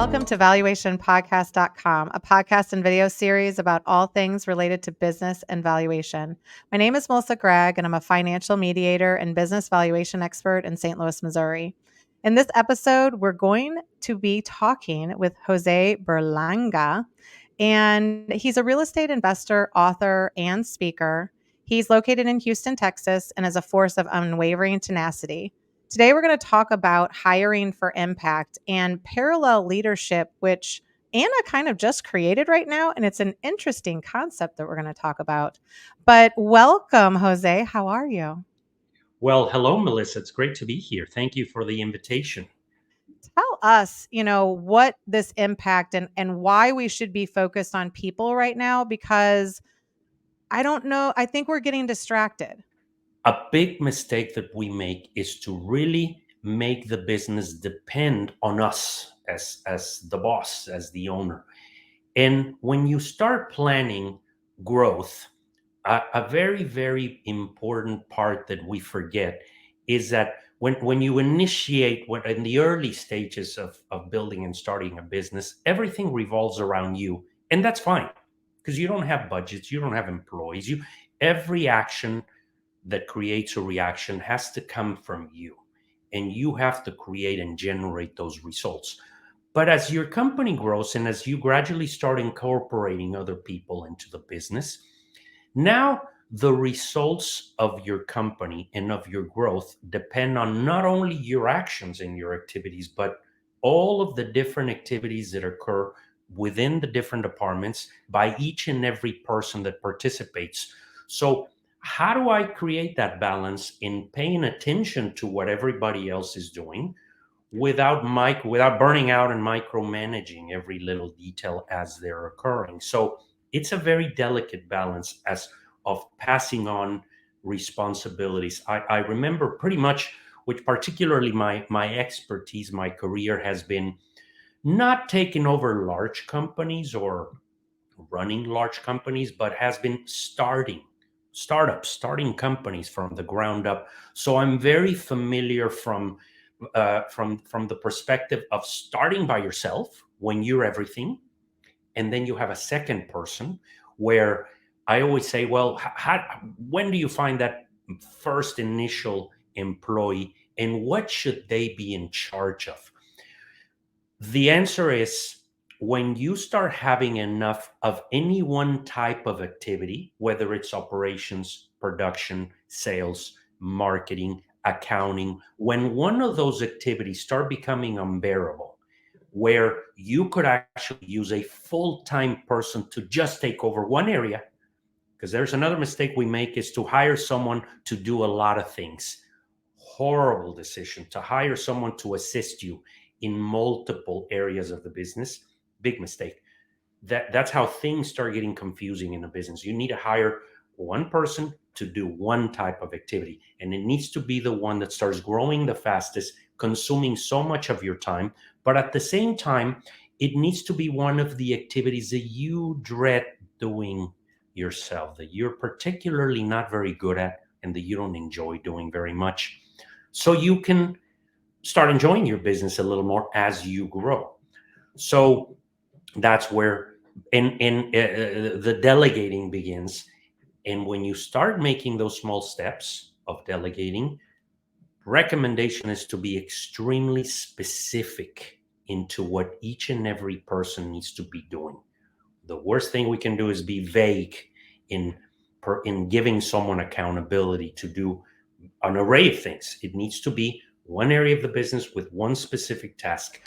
Welcome to valuationpodcast.com, a podcast and video series about all things related to business and valuation. My name is Melissa Gragg, and I'm a financial mediator and business valuation expert in St. Louis, Missouri. In this episode, we're going to be talking with Jose Berlanga, and he's a real estate investor, author, and speaker. He's located in Houston, Texas, and is a force of unwavering tenacity. Today, we're going to talk about hiring for impact and parallel leadership, which Anna kind of just created right now. And it's an interesting concept that we're going to talk about. But welcome, Jose. How are you? Well, hello, Melissa. It's great to be here. Thank you for the invitation. Tell us, what this impact and why we should be focused on people right now, because I don't know. I think we're getting distracted. A big mistake that we make is to really make the business depend on us as the boss, as the owner. And when you start planning growth, a very, very important part that we forget is that when you initiate when in the early stages of building and starting a business, everything revolves around you. And that's fine because you don't have budgets, you don't have employees. Every action that creates a reaction has to come from you. And you have to create and generate those results. But as your company grows and as you gradually start incorporating other people into the business, now the results of your company and of your growth depend on not only your actions and your activities, but all of the different activities that occur within the different departments by each and every person that participates. So, how do I create that balance in paying attention to what everybody else is doing without burning out and micromanaging every little detail as they're occurring? So it's a very delicate balance as of passing on responsibilities. I remember pretty much, which particularly my expertise, my career has been not taking over large companies or running large companies, but has been starting companies from the ground up. So I'm very familiar from the perspective of starting by yourself when you're everything, and then you have a second person where I always say, well, when do you find that first initial employee, and what should they be in charge of? The answer is when you start having enough of any one type of activity, whether it's operations, production, sales, marketing, accounting, when one of those activities start becoming unbearable, where you could actually use a full-time person to just take over one area, because there's another mistake we make is to hire someone to do a lot of things. Horrible decision to hire someone to assist you in multiple areas of the business. Big mistake. That's how things start getting confusing in a business. You need to hire one person to do one type of activity, and it needs to be the one that starts growing the fastest, consuming so much of your time. But at the same time, it needs to be one of the activities that you dread doing yourself, that you're particularly not very good at and that you don't enjoy doing very much, so you can start enjoying your business a little more as you grow. So that's where the delegating begins. And when you start making those small steps of delegating, recommendation is to be extremely specific into what each and every person needs to be doing. The worst thing we can do is be vague in in giving someone accountability to do an array of things. It needs to be one area of the business with one specific task.